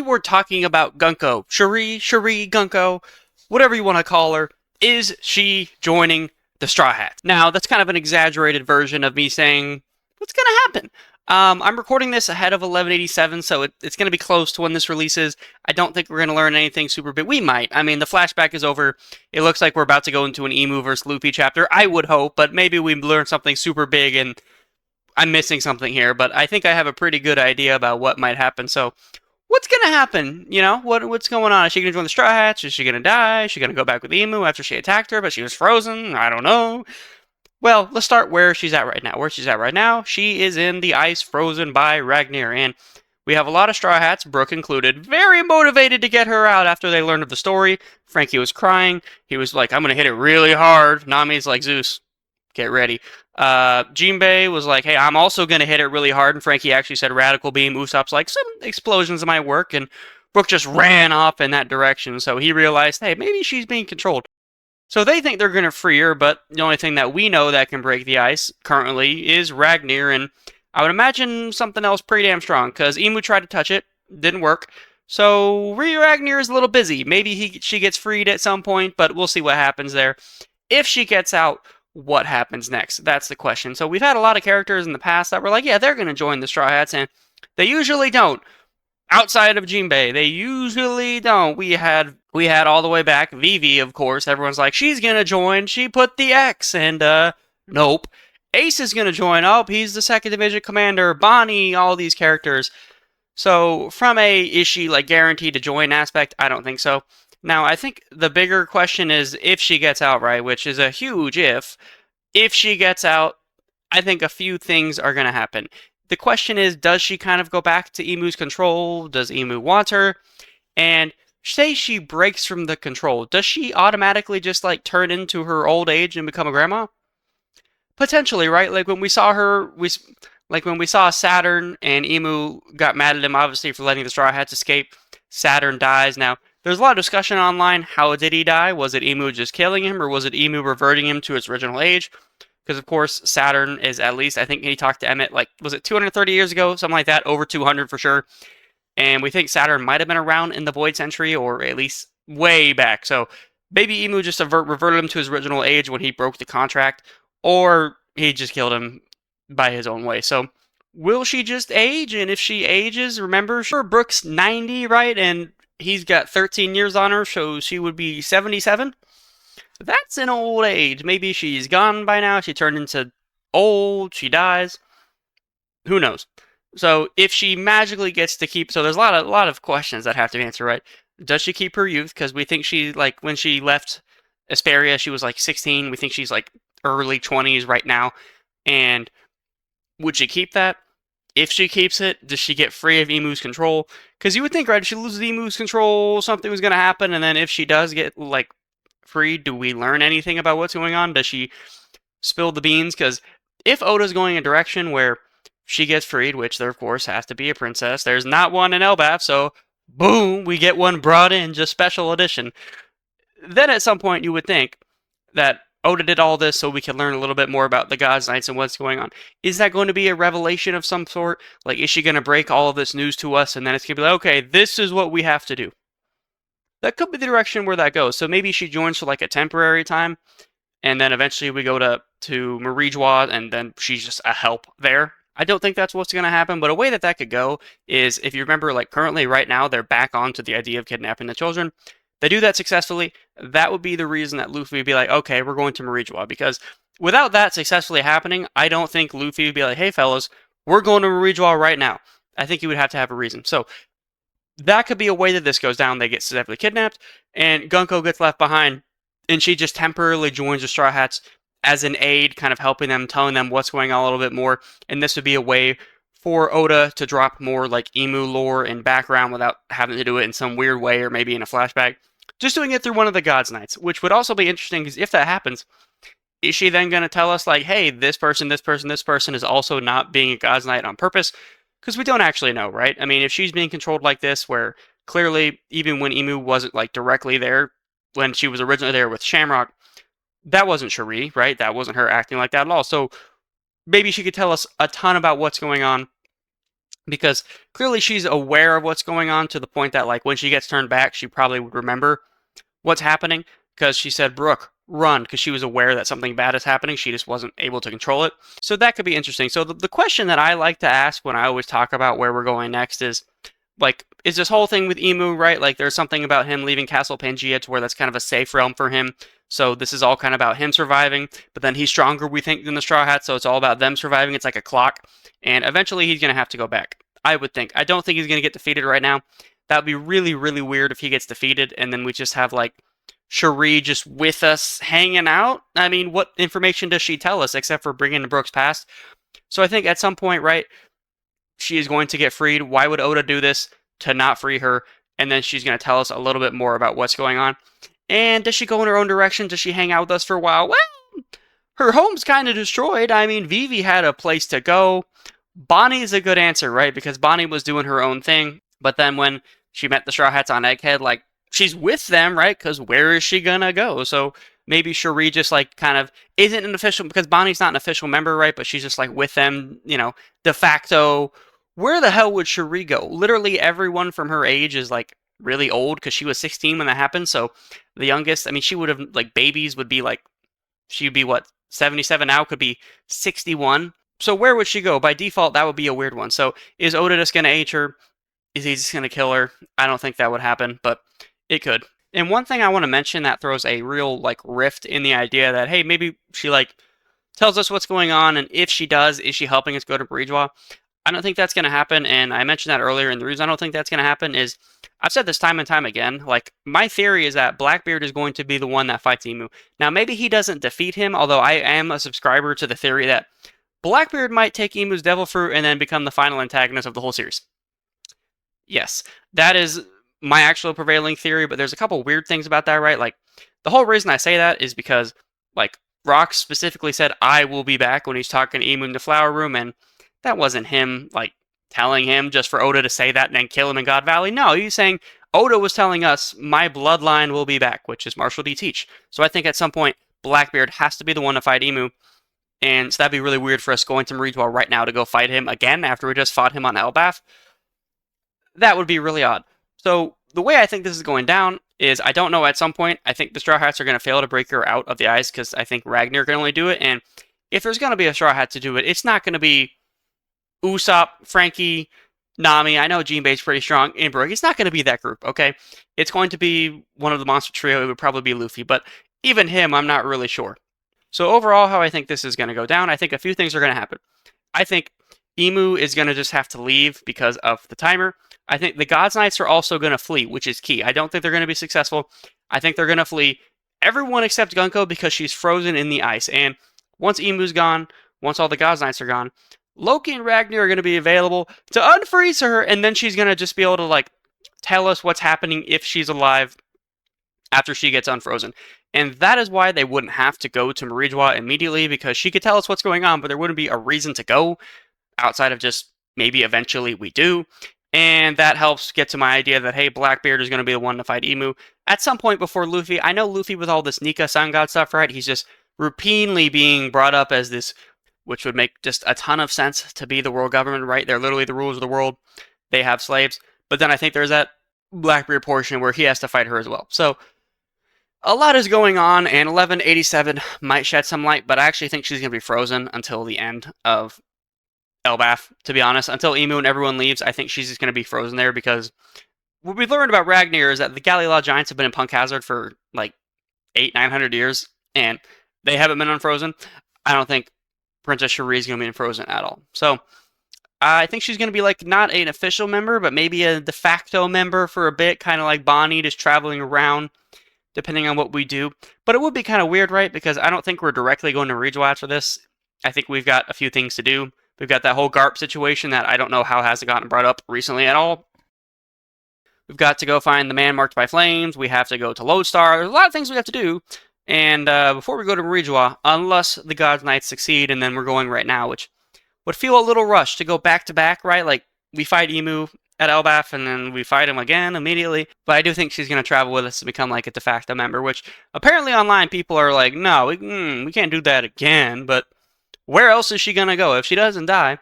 were talking about Gunko. Shuri, Gunko, whatever you want to call her. Is she joining the Straw Hats? Now, that's kind of an exaggerated version of me saying, what's going to happen? I'm recording this ahead of 1187, so it's going to be close to when this releases. I don't think we're going to learn anything super big. We might. I mean, the flashback is over. It looks like we're about to go into an Emu versus Luffy chapter. I would hope, but maybe we learn something super big and I'm missing something here. But I think I have a pretty good idea about what might happen. So, what's going to happen? You know, what's going on? Is she going to join the Straw Hats? Is she going to die? Is she going to go back with Emu after she attacked her, but she was frozen? I don't know. Well, let's start where she's at right now. Where she's at right now, she is in the ice frozen by Ragnar, and we have a lot of Straw Hats, Brooke included, very motivated to get her out after they learned of the story. Frankie was crying. He was like, I'm going to hit it really hard. Nami's like, Zeus, get ready. Jinbei was like, hey, I'm also going to hit it really hard, and Frankie actually said Radical Beam. Usopp's like, some explosions might work, and Brooke just ran off in that direction, so he realized, hey, maybe she's being controlled. So they think they're going to free her, but the only thing that we know that can break the ice currently is Ragnar, and I would imagine something else pretty damn strong, because Emu tried to touch it, didn't work. So Ragnar is a little busy. Maybe she gets freed at some point, but we'll see what happens there. If she gets out, what happens next? That's the question. So we've had a lot of characters in the past that were like, yeah, they're going to join the Straw Hats, and they usually don't. Outside of Jinbei, they usually don't. We had all the way back Vivi, of course. Everyone's like, she's gonna join. She put the X, and nope. Ace is gonna join. Oh, he's the 2nd Division commander. Bonnie, all these characters. So from a is she like guaranteed to join aspect, I don't think so. Now I think the bigger question is if she gets out, right, which is a huge if. If she gets out, I think a few things are gonna happen. The question is, does she kind of go back to Emu's control? Does Emu want her? And say she breaks from the control, does she automatically just like turn into her old age and become a grandma? Potentially, right? Like when we saw her, when we saw Saturn and Emu got mad at him, obviously for letting the Straw Hats escape. Saturn dies. Now, there's a lot of discussion online. How did he die? Was it Emu just killing him, or was it Emu reverting him to his original age? Because, of course, Saturn is at least, I think he talked to Emmett, like, was it 230 years ago? Something like that, over 200 for sure. And we think Saturn might have been around in the Void Century, or at least way back. So maybe Emu just reverted him to his original age when he broke the contract, or he just killed him by his own way. So will she just age? And if she ages, remember, sure, Brooke's 90, right? And he's got 13 years on her, so she would be 77. That's an old age. Maybe she's gone by now. She turned into old. She dies. Who knows? So if she magically gets to keep, so there's a lot of questions that have to be answered, right? Does she keep her youth? Because we think she, like, when she left Asperia, she was like 16. We think she's like early 20s right now. And would she keep that? If she keeps it, does she get free of Emu's control? Because you would think, right, if she loses Emu's control, something was going to happen. And then if she does get, like, free, do we learn anything about what's going on? Does she spill the beans? Because if Oda's going a direction where she gets freed, which there of course has to be a princess, there's not one in Elbaf, so boom, we get one brought in, just special edition. Then at some point you would think that Oda did all this so we can learn a little bit more about the God's Knights and what's going on. Is that going to be a revelation of some sort? Like, is she going to break all of this news to us and then it's going to be like, okay, this is what we have to do? That could be the direction where that goes. So maybe she joins for like a temporary time, and then eventually we go to Marijwa, and then she's just a help there. I don't think that's what's going to happen, but a way that could go is, if you remember, like currently right now, they're back onto the idea of kidnapping the children. They do that successfully. That would be the reason that Luffy would be like, okay, we're going to Marijwa, because without that successfully happening, I don't think Luffy would be like, hey fellas, we're going to Marijwa right now. I think he would have to have a reason. So that could be a way that this goes down. They get successfully kidnapped, and Gunko gets left behind, and she just temporarily joins the Straw Hats as an aide, kind of helping them, telling them what's going on a little bit more. And this would be a way for Oda to drop more like Emu lore and background without having to do it in some weird way or maybe in a flashback. Just doing it through one of the God's Knights, which would also be interesting, because if that happens, is she then going to tell us, like, hey, this person is also not being a God's Knight on purpose? Because we don't actually know, right? I mean, if she's being controlled like this, where clearly, even when Emu wasn't like directly there, when she was originally there with Shamrock, that wasn't Shuri, right? That wasn't her acting like that at all. So maybe she could tell us a ton about what's going on. because clearly she's aware of what's going on to the point that like when she gets turned back, she probably would remember what's happening because she said, Brooke, run, because she was aware that something bad is happening. She just wasn't able to control it. So that could be interesting. So the question that I like to ask when I always talk about where we're going next is, like, is this whole thing with Emu, right? Like, there's something about him leaving Castle Pangea to where that's kind of a safe realm for him. So this is all kind of about him surviving, but then he's stronger, we think, than the Straw Hats, so it's all about them surviving. It's like a clock, and eventually he's going to have to go back, I would think. I don't think he's going to get defeated right now. That would be really, really weird if he gets defeated, and then we just have, like, Shuri just with us hanging out. I mean, what information does she tell us except for bringing the Brooks past? So I think at some point, right, she is going to get freed. Why would Oda do this? To not free her, and then she's going to tell us a little bit more about what's going on. And does she go in her own direction? Does she hang out with us for a while? Well, her home's kind of destroyed. I mean, Vivi had a place to go. Bonnie's a good answer, right? Because Bonnie was doing her own thing, but then when she met the Straw Hats on Egghead, like, she's with them, right? Because where is she gonna go? So maybe Shuri just, like, kind of isn't an official, because Bonnie's not an official member, right? But she's just, like, with them, you know, de facto. Where the hell would Shuri go? Literally everyone from her age is, like, really old, because she was 16 when that happened. So the youngest, I mean, she would have, like, babies would be, like, she'd be, what, 77 now, could be 61. So where would she go? By default, that would be a weird one. So is Oda just going to age her? Is he just going to kill her? I don't think that would happen, but it could. And one thing I want to mention that throws a real, like, rift in the idea that, hey, maybe she, like, tells us what's going on, and if she does, is she helping us go to Bridgewa? I don't think that's going to happen, and I mentioned that earlier, and the reason I don't think that's going to happen is, I've said this time and time again, like, my theory is that Blackbeard is going to be the one that fights Emu. Now, maybe he doesn't defeat him, although I am a subscriber to the theory that Blackbeard might take Emu's Devil Fruit and then become the final antagonist of the whole series. Yes, that is my actual prevailing theory, but there's a couple weird things about that, right? Like, the whole reason I say that is because, like, Rock specifically said, I will be back when he's talking to Emu in the Flower Room, and that wasn't him, like, telling him just for Oda to say that and then kill him in God Valley. No, he's saying Oda was telling us, my bloodline will be back, which is Marshall D. Teach. So I think at some point, Blackbeard has to be the one to fight Emu, and so that'd be really weird for us going to Meridian right now to go fight him again after we just fought him on Elbaf. That would be really odd. So the way I think this is going down is, I don't know, at some point, I think the Straw Hats are going to fail to break her out of the ice, because I think Ragnar can only do it, and if there's going to be a Straw Hat to do it, it's not going to be Usopp, Frankie, Nami. I know Jinbei's pretty strong, and Brook. It's not going to be that group, okay? It's going to be one of the monster trio. It would probably be Luffy, but even him, I'm not really sure. So overall, how I think this is going to go down, I think a few things are going to happen. I think Emu is going to just have to leave because of the timer. I think the God's Knights are also going to flee, which is key. I don't think they're going to be successful. I think they're going to flee. Everyone except Gunko, because she's frozen in the ice. And once Emu's gone, once all the God's Knights are gone, Loki and Ragnar are going to be available to unfreeze her, and then she's going to just be able to, like, tell us what's happening if she's alive after she gets unfrozen. And that is why they wouldn't have to go to Meridian immediately, because she could tell us what's going on, but there wouldn't be a reason to go outside of just maybe eventually we do. And that helps get to my idea that, hey, Blackbeard is going to be the one to fight Emu at some point before Luffy. I know Luffy, with all this Nika Sun God stuff, right? He's just routinely being brought up as this, which would make just a ton of sense to be the world government, right? They're literally the rulers of the world. They have slaves. But then I think there's that Blackbeard portion where he has to fight her as well. So a lot is going on, and 1187 might shed some light, but I actually think she's going to be frozen until the end of Elbaf, to be honest. Until Emu and everyone leaves, I think she's just going to be frozen there, because what we've learned about Ragnar is that the Galileo Giants have been in Punk Hazard for like 900 years, and they haven't been unfrozen. I don't think Princess Shuri is going to be unfrozen at all. So I think she's going to be, like, not an official member, but maybe a de facto member for a bit, kind of like Bonnie, just traveling around, depending on what we do. But it would be kind of weird, right? Because I don't think we're directly going to Meridian after this. I think we've got a few things to do. We've got that whole Garp situation that I don't know how hasn't gotten brought up recently at all. We've got to go find the man marked by flames. We have to go to Lodestar. There's a lot of things we have to do. And before we go to Meridian, unless the God's Knights succeed, and then we're going right now, which would feel a little rushed to go back to back, right? Like, we fight Emu at Elbaf, and then we fight him again immediately. But I do think she's going to travel with us to become, like, a de facto member, which apparently online people are like, no, we can't do that again. But where else is she going to go? If she doesn't die,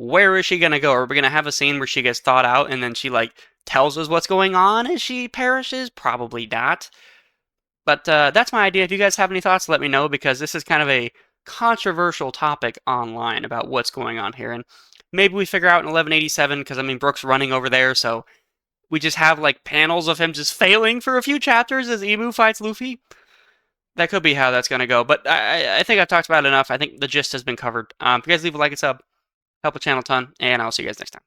where is she gonna go? Are we gonna have a scene where she gets thawed out and then she like tells us what's going on as she perishes? Probably not. But that's my idea. If you guys have any thoughts, let me know, because this is kind of a controversial topic online about what's going on here. And maybe we figure out in 1187, because I mean, Brooke's running over there, so we just have like panels of him just failing for a few chapters as Emu fights Luffy. That could be how that's going to go. But I think I've talked about it enough. I think the gist has been covered. If you guys leave a like and sub, help the channel a ton, and I'll see you guys next time.